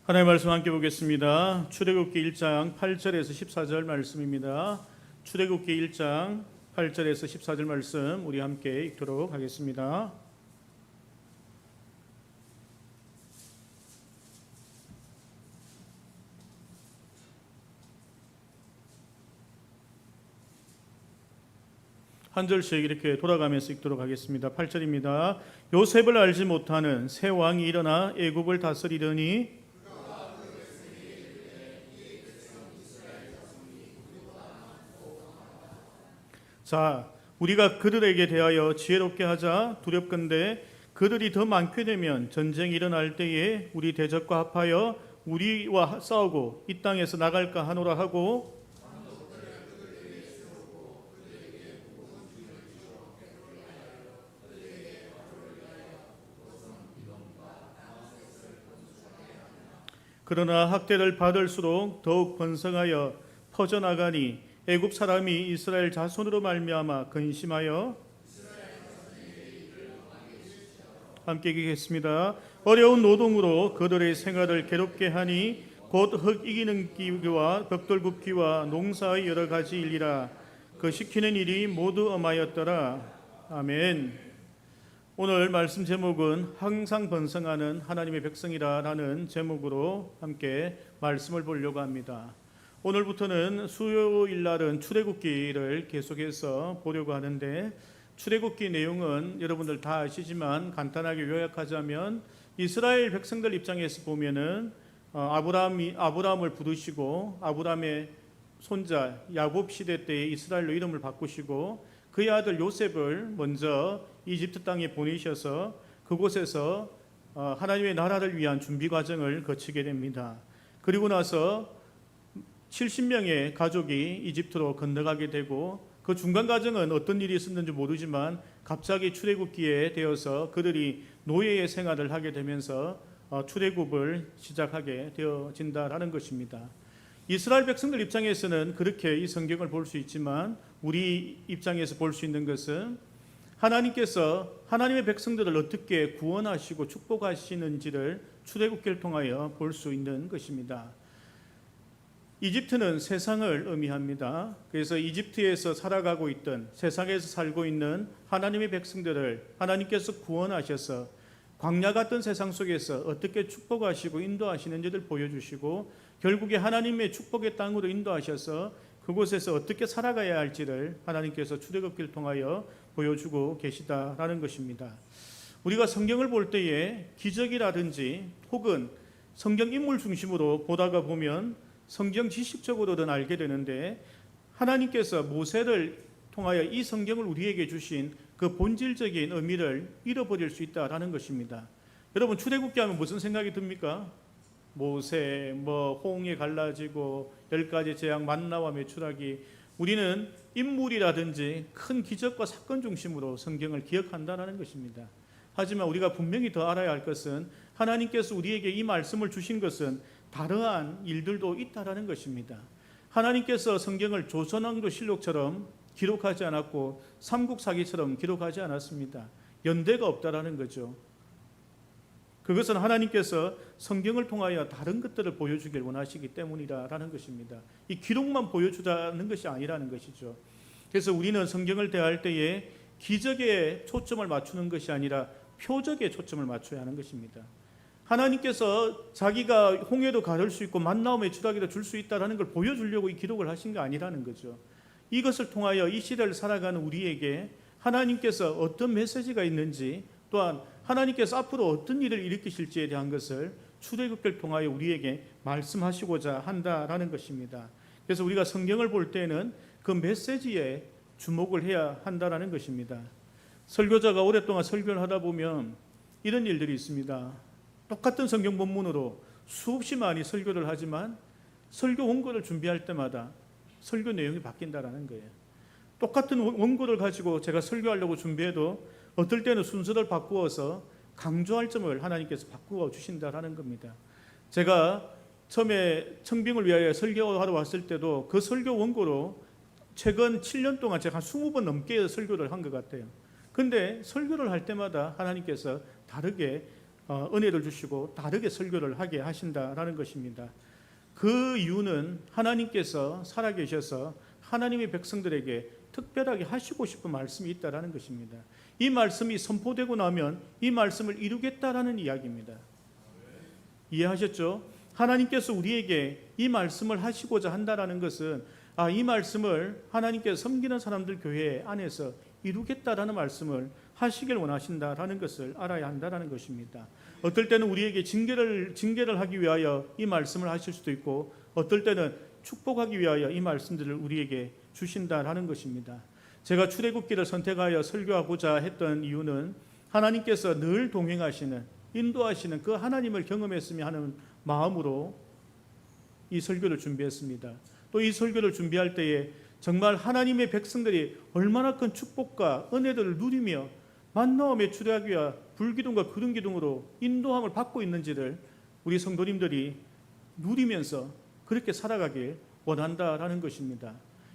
하나님의 말씀 함께 보겠습니다. 출애굽기 1장 8절에서 14절 말씀입니다. 출애굽기 1장 8절에서 14절 말씀 우리 함께 읽도록 하겠습니다. 한 절씩 이렇게 돌아가면서 읽도록 하겠습니다. 8절입니다. 요셉을 알지 못하는 새 왕이 일어나 애굽을 다스리더니 자, 우리가 그들에게 대하여 지혜롭게 하자. 두렵건대 그들이 더 많게 되면 전쟁이 일어날 때에 우리 대적과 합하여 우리와 싸우고 이 땅에서 나갈까 하노라 하고, 그러나 학대를 받을수록 더욱 번성하여 퍼져나가니 애굽 사람이 이스라엘 자손으로 말미암아 근심하여 함께 읽겠습니다. 어려운 노동으로 그들의 생활을 괴롭게 하니 곧 흙 이기는 기와 벽돌 굽기와 농사의 여러 가지 일이라. 그 시키는 일이 모두 엄하였더라. 아멘. 오늘 말씀 제목은 항상 번성하는 하나님의 백성이라라는 제목으로 함께 말씀을 보려고 합니다. 오늘부터는 수요일 날은 출애굽기를 계속해서 보려고 하는데, 출애굽기 내용은 여러분들 다 아시지만 간단하게 요약하자면 이스라엘 백성들 입장에서 보면은 아브라함을 부르시고 아브라함의 손자 야곱 시대 때에 이스라엘로 이름을 바꾸시고 그의 아들 요셉을 먼저 이집트 땅에 보내셔서 그곳에서 하나님의 나라를 위한 준비 과정을 거치게 됩니다. 그리고 나서 70명의 가족이 이집트로 건너가게 되고, 그 중간 과정은 어떤 일이 있었는지 모르지만 갑자기 출애굽기에 되어서 그들이 노예의 생활을 하게 되면서 출애굽을 시작하게 되어진다라는 것입니다. 이스라엘 백성들 입장에서는 그렇게 이 성경을 볼 수 있지만 우리 입장에서 볼 수 있는 것은 하나님께서 하나님의 백성들을 어떻게 구원하시고 축복하시는지를 출애굽기를 통하여 볼 수 있는 것입니다. 이집트는 세상을 의미합니다. 그래서 이집트에서 살아가고 있던, 세상에서 살고 있는 하나님의 백성들을 하나님께서 구원하셔서 광야 같은 세상 속에서 어떻게 축복하시고 인도하시는지를 보여주시고, 결국에 하나님의 축복의 땅으로 인도하셔서 그곳에서 어떻게 살아가야 할지를 하나님께서 출애굽기를 통하여 보여주고 계시다라는 것입니다. 우리가 성경을 볼 때에 기적이라든지 혹은 성경 인물 중심으로 보다가 보면 성경 지식적으로는 알게 되는데, 하나님께서 모세를 통하여 이 성경을 우리에게 주신 그 본질적인 의미를 잃어버릴 수 있다라는 것입니다. 여러분, 출애굽기 하면 무슨 생각이 듭니까? 모세, 홍해 갈라지고 10가지 재앙, 만나와 메추라기. 우리는 인물이라든지 큰 기적과 사건 중심으로 성경을 기억한다는 것입니다. 하지만 우리가 분명히 더 알아야 할 것은 하나님께서 우리에게 이 말씀을 주신 것은 다르한 일들도 있다라는 것입니다. 하나님께서 성경을 조선왕조실록처럼 기록하지 않았고 삼국사기처럼 기록하지 않았습니다. 연대가 없다라는 거죠. 그것은 하나님께서 성경을 통하여 다른 것들을 보여주길 원하시기 때문이라는 것입니다. 이 기록만 보여주자는 것이 아니라는 것이죠. 그래서 우리는 성경을 대할 때에 기적에 초점을 맞추는 것이 아니라 표적에 초점을 맞춰야 하는 것입니다. 하나님께서 자기가 홍해도 가를 수 있고 만나와 메추라기도 줄 수 있다는 걸 보여주려고 이 기록을 하신 게 아니라는 거죠. 이것을 통하여 이 시대를 살아가는 우리에게 하나님께서 어떤 메시지가 있는지, 또한 하나님께서 앞으로 어떤 일을 일으키실지에 대한 것을 출애굽기를 통하여 우리에게 말씀하시고자 한다라는 것입니다. 그래서 우리가 성경을 볼 때는 그 메시지에 주목을 해야 한다라는 것입니다. 설교자가 오랫동안 설교를 하다 보면 이런 일들이 있습니다. 똑같은 성경 본문으로 수없이 많이 설교를 하지만 설교 원고를 준비할 때마다 설교 내용이 바뀐다라는 거예요. 똑같은 원고를 가지고 제가 설교하려고 준비해도 어떨 때는 순서를 바꾸어서 강조할 점을 하나님께서 바꾸어 주신다라는 겁니다. 제가 처음에 청빙을 위하여 설교하러 왔을 때도 그 설교 원고로 최근 7년 동안 제가 한 20번 넘게 설교를 한 것 같아요. 근데 설교를 할 때마다 하나님께서 다르게 은혜를 주시고 다르게 설교를 하게 하신다라는 것입니다. 그 이유는 하나님께서 살아계셔서 하나님의 백성들에게 특별하게 하시고 싶은 말씀이 있다라는 것입니다. 이 말씀이 선포되고 나면 이 말씀을 이루겠다라는 이야기입니다. 이해하셨죠? 하나님께서 우리에게 이 말씀을 하시고자 한다라는 것은 이 말씀을 하나님께서 섬기는 사람들 교회 안에서 이루겠다라는 말씀을 하시길 원하신다라는 것을 알아야 한다라는 것입니다. 어떨 때는 우리에게 징계를 하기 위하여 이 말씀을 하실 수도 있고, 어떨 때는 축복하기 위하여 이 말씀들을 우리에게 주신다라는 것입니다. 제가 출애굽기를 선택하여 설교하고자 했던 이유는 하나님께서 늘 동행하시는, 인도하시는 그 하나님을 경험했으면 하는 마음으로 이 설교를 준비했습니다. 또 이 설교를 준비할 때에 정말 하나님의 백성들이 얼마나 큰 축복과 은혜들을 누리며 만나와 메추라기와 불기둥과 구름기둥으로 인도함을 받고 있는지를 우리 성도님들이 누리면서 그렇게 살아가길 원한다라는 것입니다.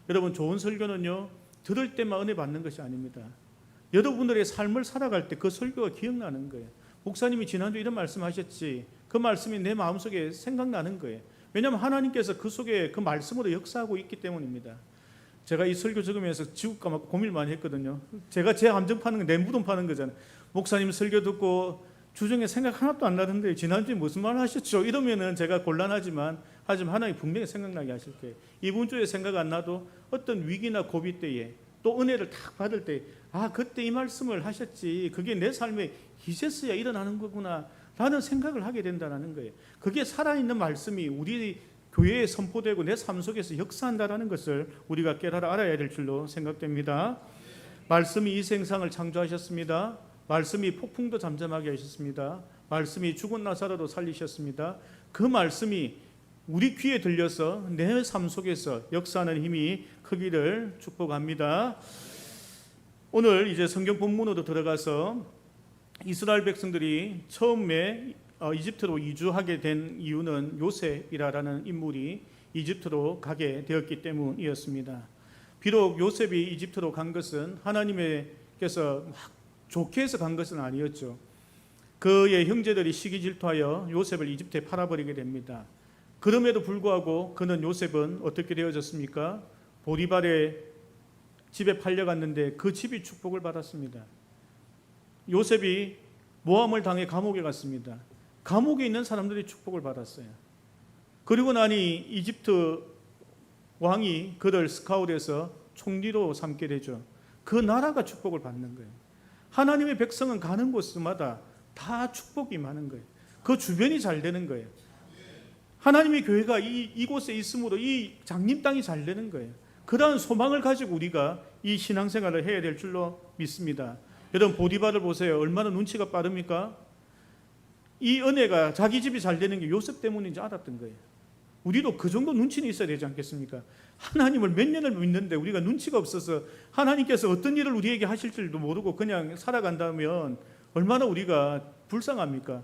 여러분, 좋은 설교는요, 들을 때만 은혜 받는 것이 아닙니다. 여러분들의 삶을 살아갈 때 그 설교가 기억나는 거예요. 목사님이 지난주 이런 말씀하셨지, 그 말씀이 내 마음속에 생각나는 거예요. 왜냐하면 하나님께서 그 속에 그 말씀으로 역사하고 있기 때문입니다. 제가 이 설교 적으면서 지울까 막 고민을 많이 했거든요. 제가 제 감정 파는 거, 내 무덤 파는 거잖아요. 목사님 설교 듣고 주중에 생각 하나도 안 나던데 지난주에 무슨 말 하셨죠? 이러면은 제가 곤란하지만 하나님 분명히 생각나게 하실 거예요. 이번 주에 생각 안 나도 어떤 위기나 고비 때에 또 은혜를 딱 받을 때 그때 이 말씀을 하셨지, 그게 내 삶에 이제서야 일어나는 거구나 라는 생각을 하게 된다는 거예요. 그게 살아있는 말씀이 우리 교회에 선포되고 내 삶 속에서 역사한다는 것을 우리가 깨달아 알아야 될 줄로 생각됩니다. 말씀이 이 세상을 창조하셨습니다. 말씀이 폭풍도 잠잠하게 하셨습니다. 말씀이 죽은 나사로도 살리셨습니다. 그 말씀이 우리 귀에 들려서 내 삶 속에서 역사하는 힘이 크기를 축복합니다. 오늘 이제 성경 본문으로 들어가서 이스라엘 백성들이 처음에 이집트로 이주하게 된 이유는 요셉이라는 인물이 이집트로 가게 되었기 때문이었습니다. 비록 요셉이 이집트로 간 것은 하나님께서 막 좋게 해서 간 것은 아니었죠. 그의 형제들이 시기 질투하여 요셉을 이집트에 팔아버리게 됩니다. 그럼에도 불구하고 그는 요셉은 어떻게 되어졌습니까? 보디발의 집에 팔려갔는데 그 집이 축복을 받았습니다. 요셉이 모함을 당해 감옥에 갔습니다. 감옥에 있는 사람들이 축복을 받았어요. 그리고 나니 이집트 왕이 그를 스카웃해서 총리로 삼게 되죠. 그 나라가 축복을 받는 거예요. 하나님의 백성은 가는 곳마다 다 축복이 많은 거예요. 그 주변이 잘 되는 거예요. 하나님의 교회가 이곳에 있으므로 이 장림 땅이 잘 되는 거예요. 그러한 소망을 가지고 우리가 이 신앙생활을 해야 될 줄로 믿습니다. 여러분, 보디발을 보세요. 얼마나 눈치가 빠릅니까? 이 은혜가 자기 집이 잘 되는 게 요셉 때문인지 알았던 거예요. 우리도 그 정도 눈치는 있어야 되지 않겠습니까? 하나님을 몇 년을 믿는데 우리가 눈치가 없어서 하나님께서 어떤 일을 우리에게 하실 줄도 모르고 그냥 살아간다면 얼마나 우리가 불쌍합니까?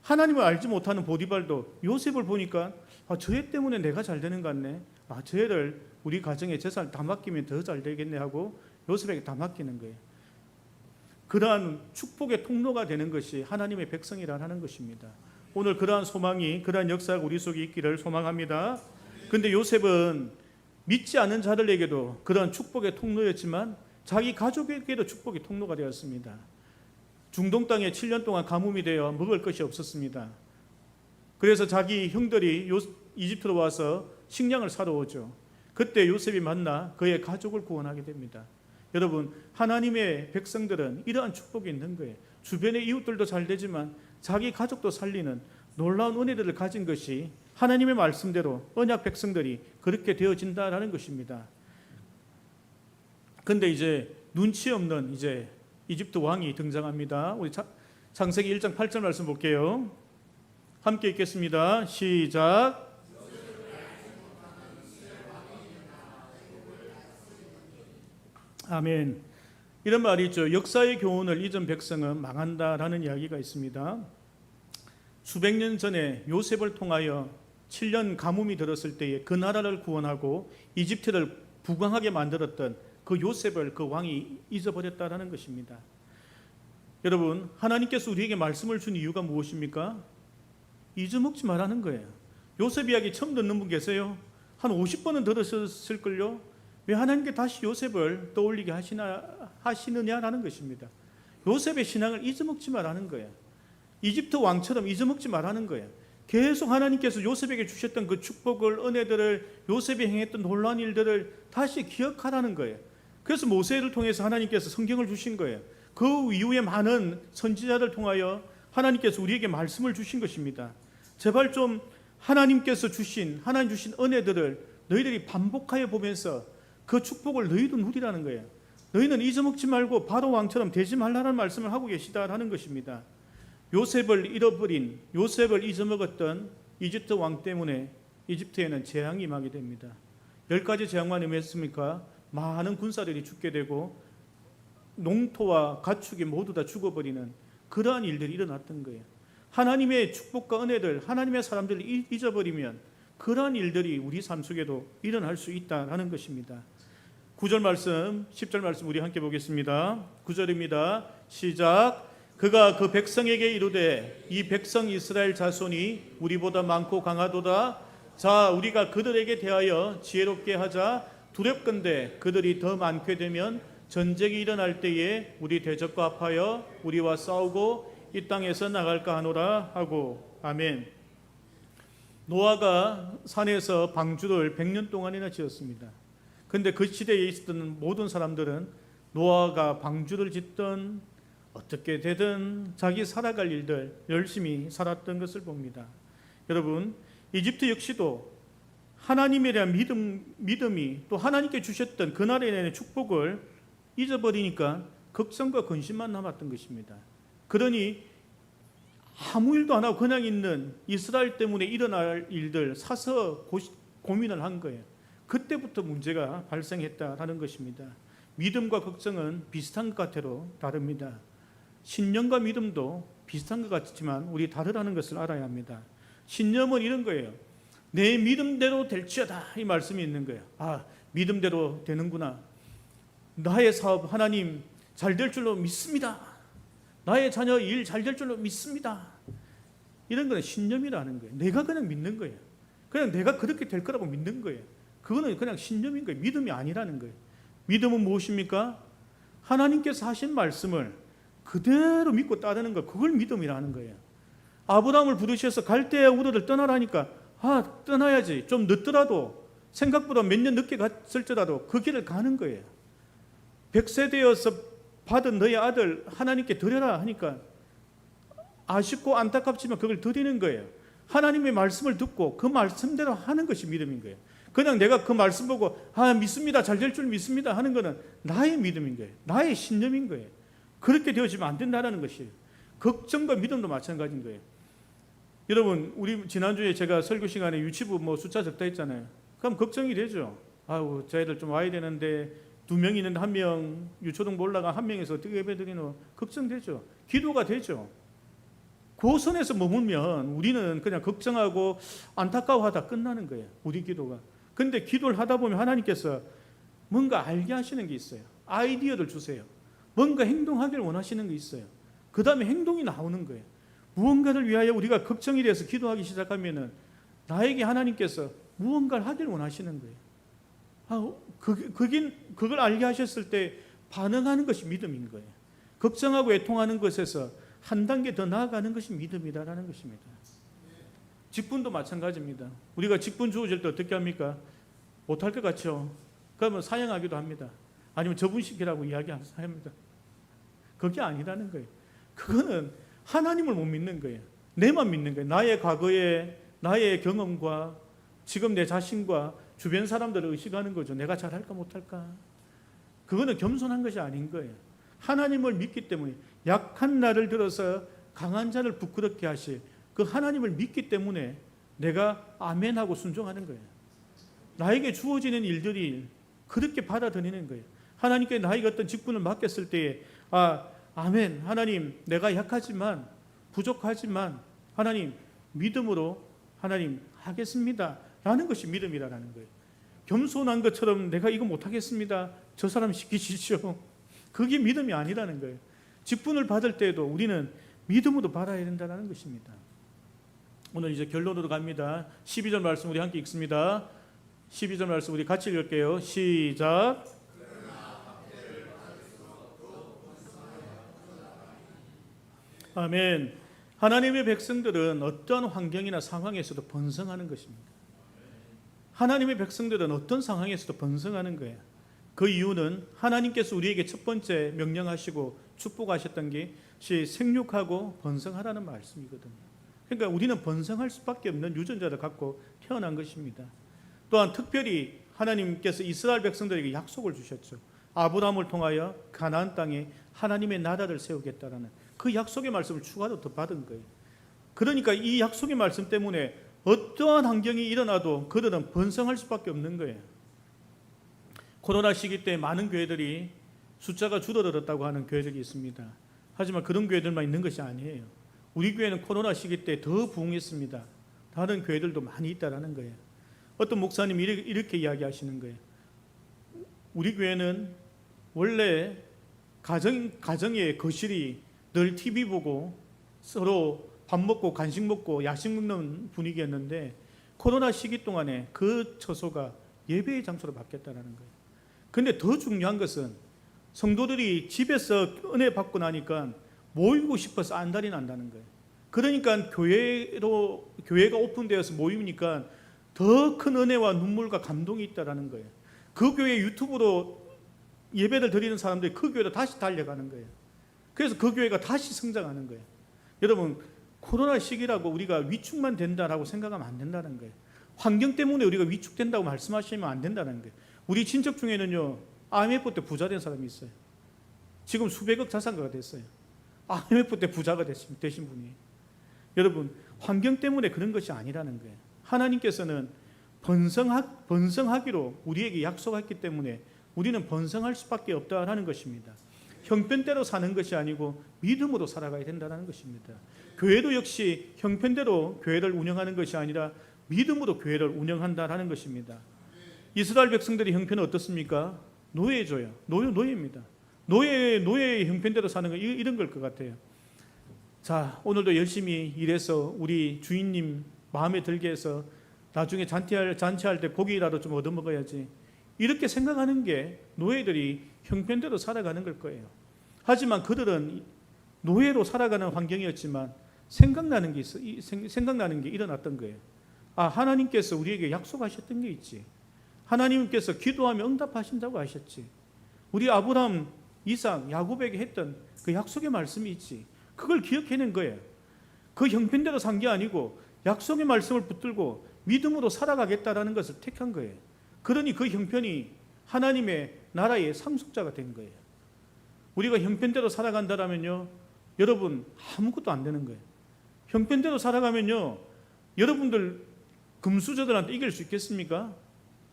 하나님을 알지 못하는 보디발도 요셉을 보니까 저 애 때문에 내가 잘 되는 것 같네. 저 애를 우리 가정에 재산을 다 맡기면 더 잘 되겠네 하고 요셉에게 다 맡기는 거예요. 그러한 축복의 통로가 되는 것이 하나님의 백성이라는 것입니다. 오늘 그러한 소망이, 그러한 역사가 우리 속에 있기를 소망합니다. 그런데 요셉은 믿지 않은 자들에게도 그러한 축복의 통로였지만 자기 가족에게도 축복의 통로가 되었습니다. 중동 땅에 7년 동안 가뭄이 되어 먹을 것이 없었습니다. 그래서 자기 형들이 이집트로 와서 식량을 사러 오죠. 그때 요셉이 만나 그의 가족을 구원하게 됩니다. 여러분, 하나님의 백성들은 이러한 축복이 있는 거예요. 주변의 이웃들도 잘 되지만 자기 가족도 살리는 놀라운 은혜들을 가진 것이 하나님의 말씀대로 언약 백성들이 그렇게 되어진다라는 것입니다. 그런데 이제 눈치 없는 이제 이집트 왕이 등장합니다. 우리 창세기 1장 8절 말씀 볼게요. 함께 읽겠습니다. 시작. 아멘. 이런 말이 있죠. 역사의 교훈을 잊은 백성은 망한다라는 이야기가 있습니다. 수백 년 전에 요셉을 통하여 7년 가뭄이 들었을 때에 그 나라를 구원하고 이집트를 부강하게 만들었던 그 요셉을 그 왕이 잊어버렸다라는 것입니다. 여러분, 하나님께서 우리에게 말씀을 준 이유가 무엇입니까? 잊어먹지 말라는 거예요. 요셉 이야기 처음 듣는 분 계세요? 한 50번은 들으셨을걸요? 왜 하나님께 다시 요셉을 떠올리게 하시느냐라는 것입니다. 요셉의 신앙을 잊어먹지 말라는 거예요. 이집트 왕처럼 잊어먹지 말라는 거예요. 계속 하나님께서 요셉에게 주셨던 그 축복을, 은혜들을, 요셉이 행했던 놀라운 일들을 다시 기억하라는 거예요. 그래서 모세를 통해서 하나님께서 성경을 주신 거예요. 그 이후에 많은 선지자를 통하여 하나님께서 우리에게 말씀을 주신 것입니다. 제발 좀 하나님 주신 은혜들을 너희들이 반복하여 보면서 그 축복을 너희도 누리라는 거예요. 너희는 잊어먹지 말고 바로 왕처럼 되지 말라는 말씀을 하고 계시다라는 것입니다. 요셉을 잊어먹었던 이집트 왕 때문에 이집트에는 재앙이 임하게 됩니다. 10가지 재앙만 임했습니까? 많은 군사들이 죽게 되고 농토와 가축이 모두 다 죽어버리는 그러한 일들이 일어났던 거예요. 하나님의 축복과 은혜들, 하나님의 사람들을 잊어버리면 그러한 일들이 우리 삶 속에도 일어날 수 있다는 것입니다. 9절 말씀, 10절 말씀 우리 함께 보겠습니다. 9절입니다. 시작. 그가 그 백성에게 이르되 이 백성 이스라엘 자손이 우리보다 많고 강하도다. 자, 우리가 그들에게 대하여 지혜롭게 하자. 두렵건대 그들이 더 많게 되면 전쟁이 일어날 때에 우리 대적과 합하여 우리와 싸우고 이 땅에서 나갈까 하노라 하고. 아멘. 노아가 산에서 방주를 100년 동안이나 지었습니다. 그런데 그 시대에 있었던 모든 사람들은 노아가 방주를 짓던 어떻게 되든 자기 살아갈 일들 열심히 살았던 것을 봅니다. 여러분, 이집트 역시도 하나님에 대한 믿음이 또 하나님께 주셨던 그날에 대한 축복을 잊어버리니까 걱정과 근심만 남았던 것입니다. 그러니 아무 일도 안 하고 그냥 있는 이스라엘 때문에 일어날 일들 사서 고민을 한 거예요. 그때부터 문제가 발생했다라는 것입니다. 믿음과 걱정은 비슷한 것 같아도 다릅니다. 신념과 믿음도 비슷한 것 같지만 우리 다르다는 것을 알아야 합니다. 신념은 이런 거예요. 내 믿음대로 될지어다, 이 말씀이 있는 거예요. 아, 믿음대로 되는구나. 나의 사업 하나님 잘 될 줄로 믿습니다. 나의 자녀 일 잘 될 줄로 믿습니다. 이런 거는 신념이라는 거예요. 내가 그냥 믿는 거예요. 그냥 내가 그렇게 될 거라고 믿는 거예요. 그거는 그냥 신념인 거예요. 믿음이 아니라는 거예요. 믿음은 무엇입니까? 하나님께서 하신 말씀을 그대로 믿고 따르는 거, 그걸 믿음이라는 거예요. 아브라함을 부르셔서 갈대아 우르를 떠나라니까 떠나야지. 좀 늦더라도, 생각보다 몇 년 늦게 갔을지라도 그 길을 가는 거예요. 100세 되어서 받은 너의 아들 하나님께 드려라 하니까 아쉽고 안타깝지만 그걸 드리는 거예요. 하나님의 말씀을 듣고 그 말씀대로 하는 것이 믿음인 거예요. 그냥 내가 그 말씀 보고 믿습니다, 잘 될 줄 믿습니다 하는 거는 나의 믿음인 거예요. 나의 신념인 거예요. 그렇게 되어지면 안 된다는 것이에요. 걱정과 믿음도 마찬가지인 거예요. 여러분, 우리 지난주에 제가 설교 시간에 유치부 숫자 적다 했잖아요. 그럼 걱정이 되죠. 저 애들 좀 와야 되는데 2명 있는데 1명 유초등 몰라가 1명에서 어떻게 예배드리노? 걱정되죠. 기도가 되죠. 그 선에서 머물면 우리는 그냥 걱정하고 안타까워하다 끝나는 거예요. 우리 기도가. 근데 기도를 하다 보면 하나님께서 뭔가 알게 하시는 게 있어요. 아이디어를 주세요. 뭔가 행동하기를 원하시는 게 있어요. 그 다음에 행동이 나오는 거예요. 무언가를 위하여 우리가 걱정이 돼서 기도하기 시작하면은 나에게 하나님께서 무언가를 하기를 원하시는 거예요. 그걸 알게 하셨을 때 반응하는 것이 믿음인 거예요. 걱정하고 애통하는 것에서 한 단계 더 나아가는 것이 믿음이다라는 것입니다. 직분도 마찬가지입니다. 우리가 직분 주어질 때 어떻게 합니까? 못할 것 같죠? 그러면 사양하기도 합니다. 아니면 저분시키라고 이야기합니다. 그게 아니라는 거예요. 그거는 하나님을 못 믿는 거예요. 내만 믿는 거예요. 나의 과거에 나의 경험과 지금 내 자신과 주변 사람들을 의식하는 거죠. 내가 잘할까 못할까. 그거는 겸손한 것이 아닌 거예요. 하나님을 믿기 때문에 약한 나를 들어서 강한 자를 부끄럽게 하실 그 하나님을 믿기 때문에 내가 아멘하고 순종하는 거예요. 나에게 주어지는 일들이 그렇게 받아들이는 거예요. 하나님께 나에게 어떤 직분을 맡겼을 때에 아멘, 하나님 내가 약하지만 부족하지만 하나님 믿음으로 하나님 하겠습니다 라는 것이 믿음이라는 거예요. 겸손한 것처럼 내가 이거 못하겠습니다, 저 사람 시키시죠, 그게 믿음이 아니라는 거예요. 직분을 받을 때에도 우리는 믿음으로 받아야 된다는 것입니다. 오늘 이제 결론으로 갑니다. 12절 말씀 우리 함께 읽습니다. 12절 말씀 우리 같이 읽을게요. 시작. 아멘. 하나님의 백성들은 어떤 환경이나 상황에서도 번성하는 것입니다. 하나님의 백성들은 어떤 상황에서도 번성하는 거예요. 그 이유는 하나님께서 우리에게 첫 번째 명령하시고 축복하셨던 것이 생육하고 번성하라는 말씀이거든요. 그러니까 우리는 번성할 수밖에 없는 유전자를 갖고 태어난 것입니다. 또한 특별히 하나님께서 이스라엘 백성들에게 약속을 주셨죠. 아브라함을 통하여 가나안 땅에 하나님의 나라를 세우겠다라는 그 약속의 말씀을 추가로 더 받은 거예요. 그러니까 이 약속의 말씀 때문에 어떠한 환경이 일어나도 그들은 번성할 수밖에 없는 거예요. 코로나 시기 때 많은 교회들이 숫자가 줄어들었다고 하는 교회들이 있습니다. 하지만 그런 교회들만 있는 것이 아니에요. 우리 교회는 코로나 시기 때 더 부흥했습니다. 다른 교회들도 많이 있다라는 거예요. 어떤 목사님이 이렇게 이야기하시는 거예요. 우리 교회는 원래 가정의 거실이 늘 TV 보고 서로 밥 먹고 간식 먹고 야식 먹는 분위기였는데 코로나 시기 동안에 그 처소가 예배의 장소로 바뀌었다는 거예요. 그런데 더 중요한 것은 성도들이 집에서 은혜 받고 나니까 모이고 싶어서 안달이 난다는 거예요. 그러니까 교회가 오픈되어서 모이니까 더 큰 은혜와 눈물과 감동이 있다라는 거예요. 그 교회 유튜브로 예배를 드리는 사람들이 그 교회로 다시 달려가는 거예요. 그래서 그 교회가 다시 성장하는 거예요. 여러분, 코로나 시기라고 우리가 위축만 된다라고 생각하면 안 된다는 거예요. 환경 때문에 우리가 위축된다고 말씀하시면 안 된다는 거예요. 우리 친척 중에는요, IMF 때 부자 된 사람이 있어요. 지금 수백억 자산가가 됐어요. IMF 때 부자가 되신 분이. 여러분, 환경 때문에 그런 것이 아니라는 거예요. 하나님께서는 번성하기로 우리에게 약속했기 때문에 우리는 번성할 수밖에 없다라는 것입니다. 형편대로 사는 것이 아니고 믿음으로 살아가야 된다는 것입니다. 교회도 역시 형편대로 교회를 운영하는 것이 아니라 믿음으로 교회를 운영한다라는 것입니다. 이스라엘 백성들의 형편은 어떻습니까? 노예조요. 노예입니다. 노예의 형편대로 사는 거 이런 걸 것 같아요. 자, 오늘도 열심히 일해서 우리 주인님 마음에 들게 해서 나중에 잔치할 때 고기라도 좀 얻어먹어야지. 이렇게 생각하는 게 노예들이 형편대로 살아가는 걸 거예요. 하지만 그들은 노예로 살아가는 환경이었지만 생각나는 게 일어났던 거예요. 하나님께서 우리에게 약속하셨던 게 있지. 하나님께서 기도하면 응답하신다고 하셨지. 우리 아브라함, 이삭, 야곱에게 했던 그 약속의 말씀이 있지. 그걸 기억해낸 거예요. 그 형편대로 산 게 아니고 약속의 말씀을 붙들고 믿음으로 살아가겠다라는 것을 택한 거예요. 그러니 그 형편이 하나님의 나라의 상속자가 된 거예요. 우리가 형편대로 살아간다면요, 여러분 아무것도 안 되는 거예요. 형편대로 살아가면요, 여러분들 금수저들한테 이길 수 있겠습니까?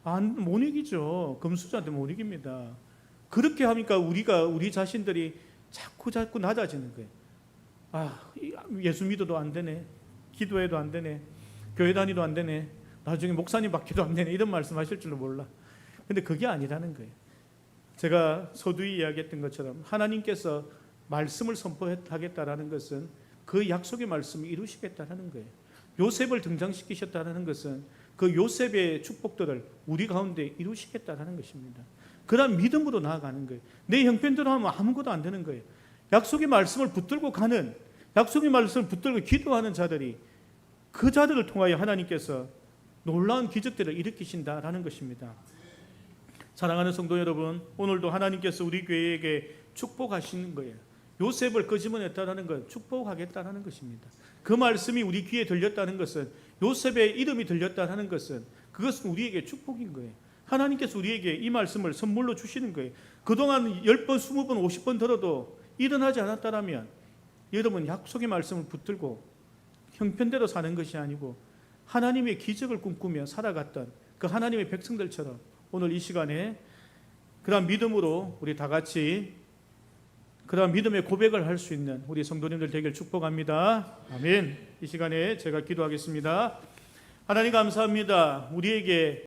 못 이기죠. 금수저한테 못 이깁니다. 그렇게 하니까 우리 자신들이 자꾸 낮아지는 거예요. 예수 믿어도 안 되네. 기도해도 안 되네. 교회 다니도 안 되네. 나중에 목사님 받기도 안 되네. 이런 말씀하실 줄도 몰라. 근데 그게 아니라는 거예요. 제가 서두에 이야기했던 것처럼 하나님께서 말씀을 선포하겠다라는 것은 그 약속의 말씀을 이루시겠다라는 거예요. 요셉을 등장시키셨다는 것은 그 요셉의 축복들을 우리 가운데 이루시겠다라는 것입니다. 그런 믿음으로 나아가는 거예요. 내 형편대로 하면 아무것도 안 되는 거예요. 약속의 말씀을 붙들고 가는, 약속의 말씀을 붙들고 기도하는 자들이, 그 자들을 통하여 하나님께서 놀라운 기적들을 일으키신다라는 것입니다. 사랑하는 성도 여러분, 오늘도 하나님께서 우리 교회에게 축복하시는 거예요. 요셉을 끄집어냈다는 것, 축복하겠다는 것입니다. 그 말씀이 우리 귀에 들렸다는 것은, 요셉의 이름이 들렸다는 것은, 그것은 우리에게 축복인 거예요. 하나님께서 우리에게 이 말씀을 선물로 주시는 거예요. 그동안 10번, 20번, 50번 들어도 일어나지 않았다면 여러분 약속의 말씀을 붙들고 형편대로 사는 것이 아니고 하나님의 기적을 꿈꾸며 살아갔던 그 하나님의 백성들처럼 오늘 이 시간에 그런 믿음으로 우리 다 같이 그런 믿음의 고백을 할 수 있는 우리 성도님들 되길 축복합니다. 아멘. 이 시간에 제가 기도하겠습니다. 하나님 감사합니다. 우리에게